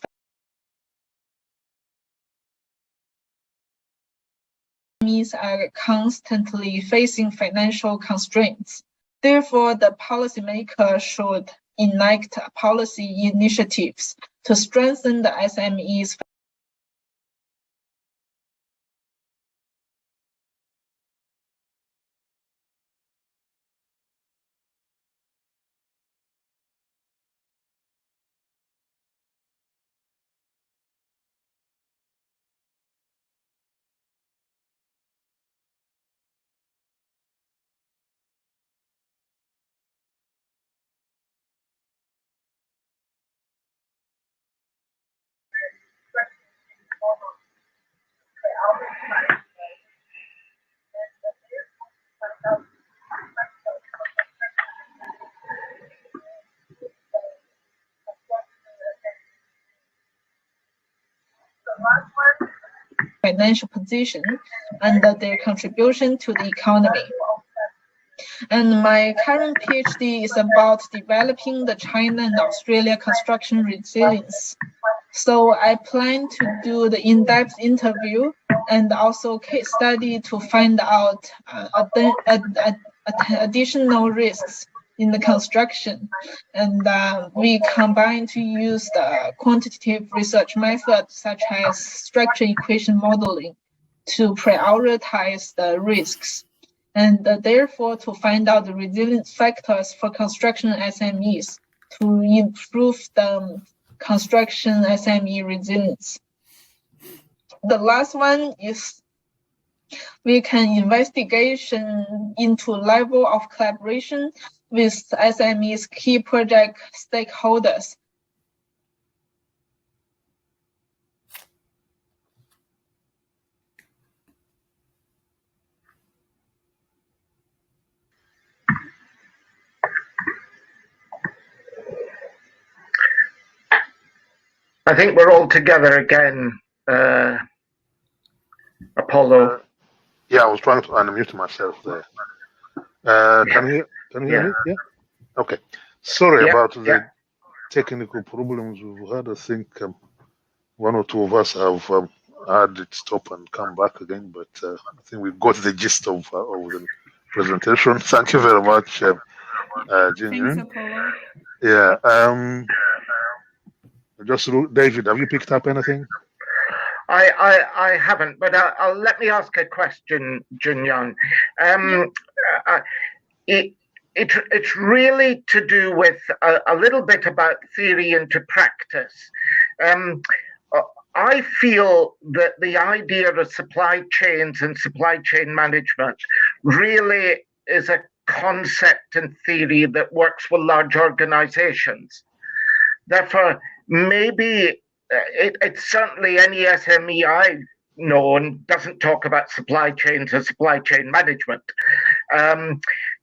SMEs are constantly facing financial constraints. Therefore, the policymaker should enact policy initiatives to strengthen the SMEs. Financial position and their contribution to the economy. And my current PhD is about developing the China and Australia construction resilience. So I plan to do the in-depth interview and also case study to find out additional risks in the construction. And we combine to use the quantitative research methods such as structure equation modeling to prioritize the risks. And therefore to find out the resilience factors for construction SMEs to improve the construction SME resilience. The last one is we can investigation into level of collaboration with SMEs key project stakeholders. I think we're all together again, Apollo. Yeah, I was trying to unmute myself there. Can you hear me? Yeah. Okay. Sorry about the technical problems we've had. I think one or two of us have had it stop and come back again, but I think we've got the gist of the presentation. Thank you very much, Jinyun. Thanks, Apollo. Yeah. Just David, have you picked up anything? I haven't, but I'll let me ask a question, Jinyun. It's really to do with a little bit about theory into practice. I feel that the idea of supply chains and supply chain management really is a concept and theory that works with large organizations. Therefore, maybe it's certainly any SME I've known doesn't talk about supply chains or supply chain management.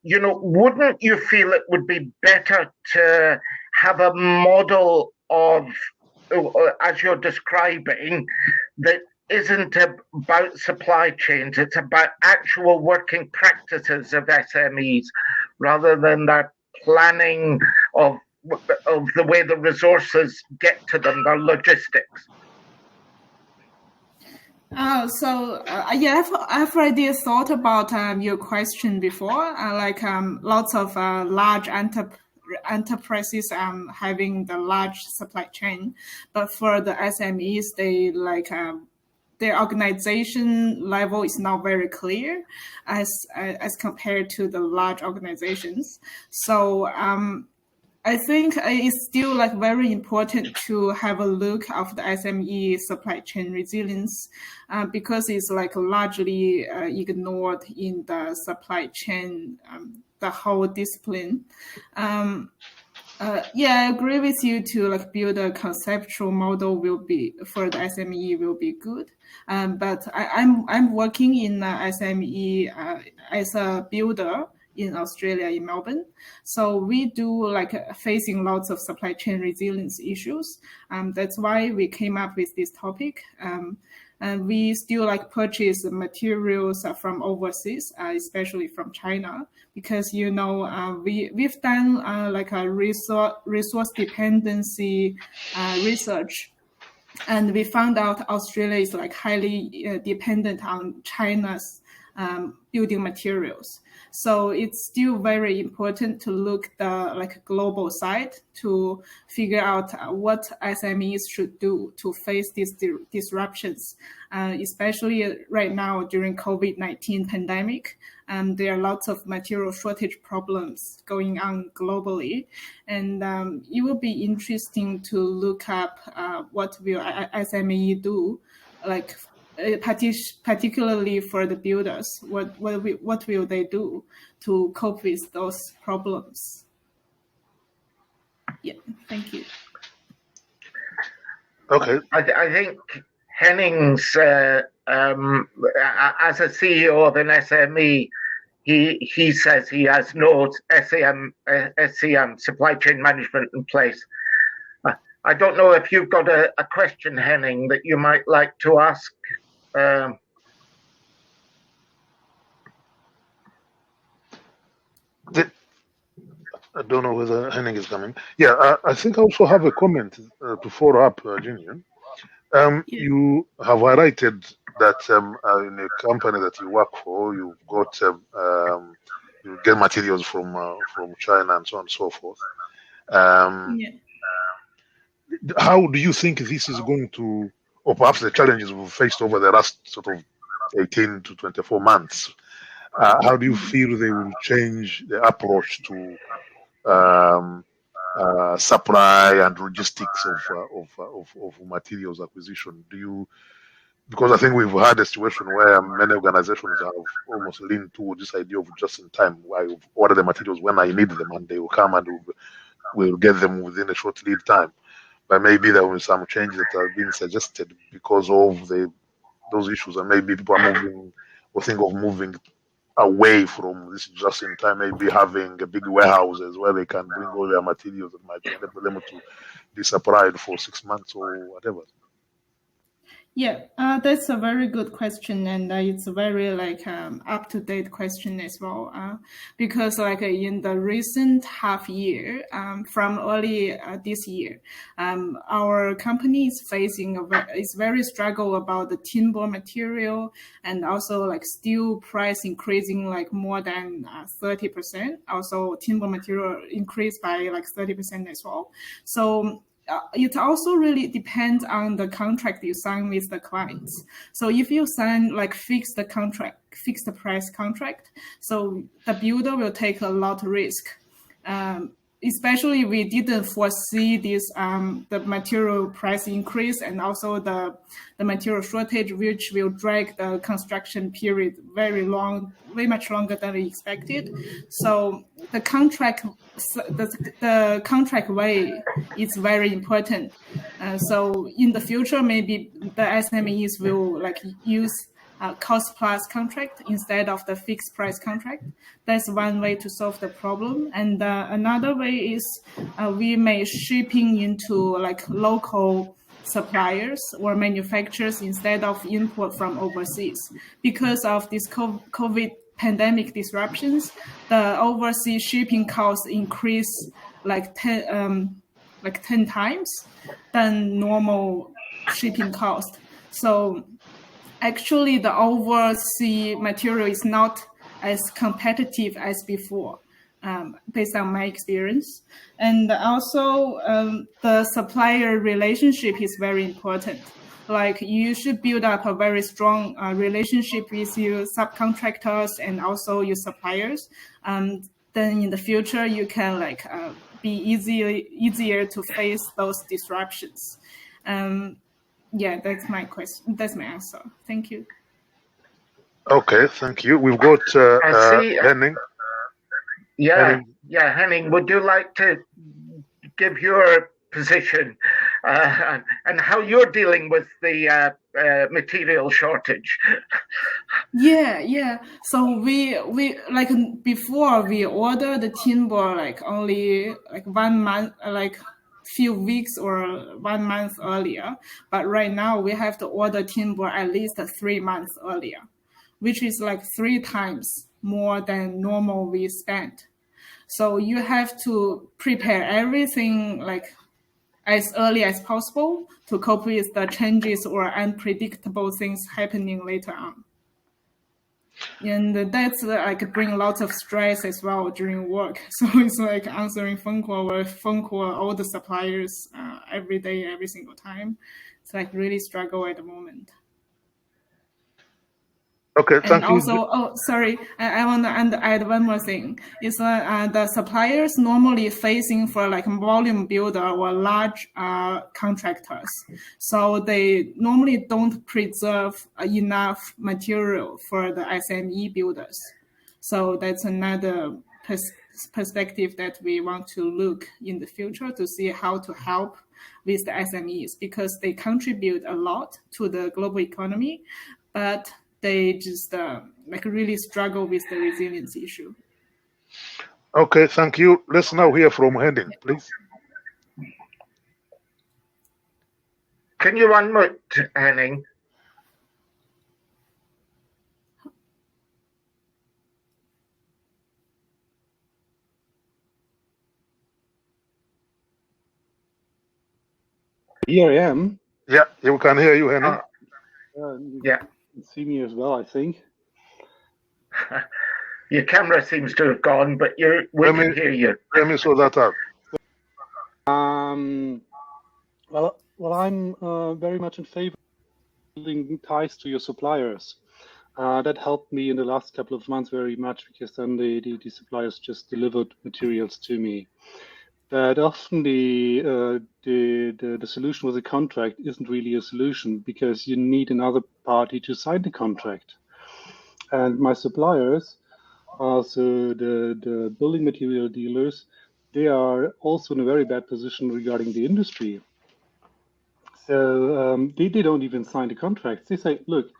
Wouldn't you feel it would be better to have a model of, as you're describing, that isn't about supply chains, it's about actual working practices of SMEs rather than their planning of the way the resources get to them, their logistics? I've already thought about your question before. Lots of large enterprises having the large supply chain, but for the SMEs, they their organization level is not very clear as compared to the large organizations. So I think it's still like very important to have a look of the SME supply chain resilience because it's like largely ignored in the supply chain, the whole discipline. Yeah, I agree with you to like build a conceptual model will be for the SME will be good. But I'm working in SME as a builder in Australia, in Melbourne. So we do like facing lots of supply chain resilience issues. That's why we came up with this topic. And we still like purchase materials from overseas, especially from China, because we've done like a resource dependency research, and we found out Australia is like highly dependent on China's building materials. So it's still very important to look the like global side to figure out what SMEs should do to face these disruptions, especially right now during COVID-19 pandemic. There are lots of material shortage problems going on globally, and it will be interesting to look up what will SME do, like particularly for the builders, what will they do to cope with those problems? Yeah, thank you. Okay. I think Henning's, as a CEO of an SME, he says he has no SCM, supply chain management, in place. I don't know if you've got a question, Henning, that you might like to ask. I don't know whether Henning is coming. Yeah, I think I also have a comment to follow up, Jinyun. You have highlighted that in a company that you work for, you've got you get materials from China and so on and so forth. How do you think this is going to, or perhaps the challenges we've faced over the last sort of 18 to 24 months, how do you feel they will change the approach to supply and logistics of materials acquisition? Because I think we've had a situation where many organizations have almost leaned towards this idea of just in time, where you order the materials when I need them and they will come and we'll get them within a short lead time. But maybe there will be some changes that have been suggested because of those issues, and maybe people are moving or think of moving away from this just in time, maybe having a big warehouses where they can bring all their materials that might enable them to be supplied for 6 months or whatever. Yeah, that's a very good question, and it's a very like up-to-date question as well. Because like in the recent half year, from early this year, our company is facing is very struggle about the timber material, and also like steel price increasing like more than 30%. Also, timber material increased by like 30% as well. So it also really depends on the contract you sign with the clients. So if you sign like fixed price contract, so the builder will take a lot of risk. Especially we didn't foresee this the material price increase and also the material shortage, which will drag the construction period very much longer than we expected. So the contract way is very important. So in the future, maybe the SMEs will like use cost plus contract instead of the fixed price contract. That's one way to solve the problem. And another way is we may shipping into like local suppliers or manufacturers instead of import from overseas. Because of this COVID pandemic disruptions, the overseas shipping costs increase like 10 times than normal shipping cost. So actually, the overseas material is not as competitive as before, based on my experience. And also, the supplier relationship is very important. Like you should build up a very strong relationship with your subcontractors and also your suppliers. Then in the future, you can like be easier to face those disruptions. Yeah, that's my question. That's my answer. Thank you. Okay, thank you. We've got Henning. Henning, would you like to give your position and how you're dealing with the material shortage? Yeah. So we like before we order the timber like only like 1 month, like few weeks or 1 month earlier, but right now we have to order timber at least 3 months earlier, which is like 3 times more than normal we spend. So you have to prepare everything like as early as possible to cope with the changes or unpredictable things happening later on. And that's like bring lots of stress as well during work. So it's like answering phone call all the suppliers every day, every single time. It's like really struggle at the moment. Okay, thank you. Also, sorry, I want to add one more thing. Is the suppliers normally facing for like volume builder or large contractors, so they normally don't preserve enough material for the SME builders. So that's another perspective that we want to look in the future to see how to help with the SMEs, because they contribute a lot to the global economy, but they just like really struggle with the resilience issue. Okay, thank you. Let's now hear from Henning, please. Can you unmute, Henning? Here I am. Yeah, you can hear you, Henning. Yeah. See me as well, I think. Your camera seems to have gone, but we can hear you. Let me sort that out. Well, I'm very much in favor of building ties to your suppliers. That helped me in the last couple of months very much, because then the suppliers just delivered materials to me. But often the solution with a contract isn't really a solution, because you need another party to sign the contract. And my suppliers, so the building material dealers, they are also in a very bad position regarding the industry. So they don't even sign the contracts. They say, look,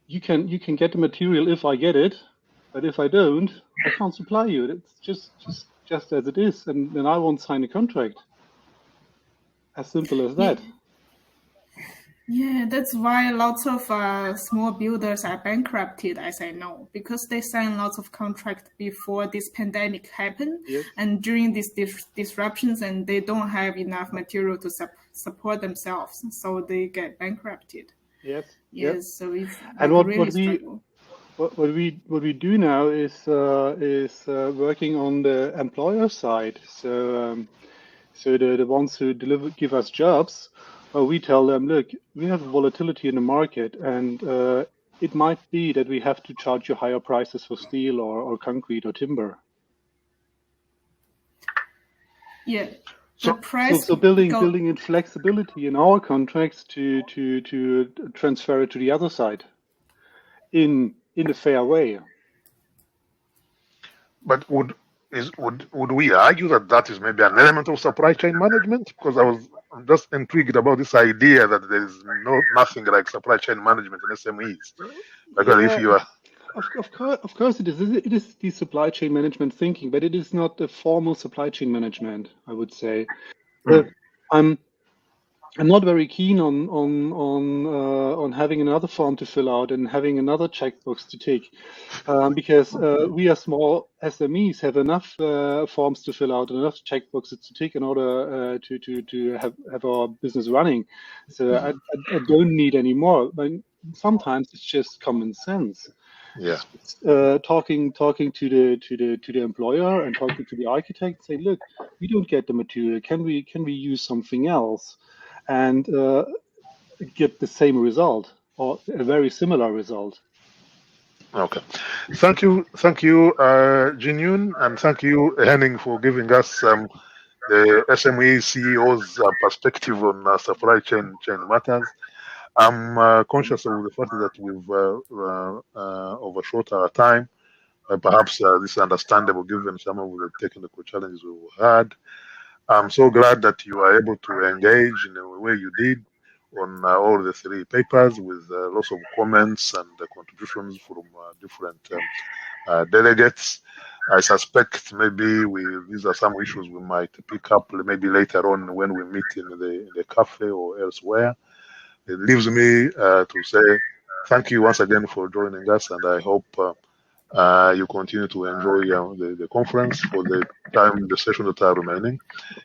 you can get the material if I get it, but if I don't, I can't supply you. It's just as it is, and then I won't sign a contract. As simple as that. Yeah, that's why lots of small builders are bankrupted, as I know, because they signed lots of contracts before this pandemic happened, yes. And during these disruptions, and they don't have enough material to support themselves, so they get bankrupted. Yes. Yes. So it's and what we do now is working on the employer side. So the ones who give us jobs. We tell them, look, we have volatility in the market, and it might be that we have to charge you higher prices for steel or concrete or timber. Yeah. So building in flexibility in our contracts to transfer it to the other side in a fair way. But would we argue that is maybe an element of supply chain management? Because I'm just intrigued about this idea that there is nothing like supply chain management in SMEs. Because if you are, of course it is. It is the supply chain management thinking, but it is not the formal supply chain management, I would say. I'm not very keen on having another form to fill out and having another checkbox to tick, because we as small SMEs have enough forms to fill out and enough checkboxes to tick in order to have our business running. So I don't need any more. But sometimes it's just common sense. Yeah. Talking to the employer and talking to the architect, say, look, we don't get the material. Can we use something else? And get the same result or a very similar result. Okay. Thank you, Jinyun, and thank you, Henning, for giving us the SME CEO's perspective on supply chain matters. I'm conscious of the fact that we've overshot our time. Perhaps this is understandable given some of the technical challenges we had. I'm so glad that you are able to engage in the way you did on all the three papers with lots of comments and contributions from different delegates. I suspect maybe these are some issues we might pick up maybe later on when we meet in the cafe or elsewhere. It leaves me to say thank you once again for joining us, and I hope you continue to enjoy the conference for the session that are remaining.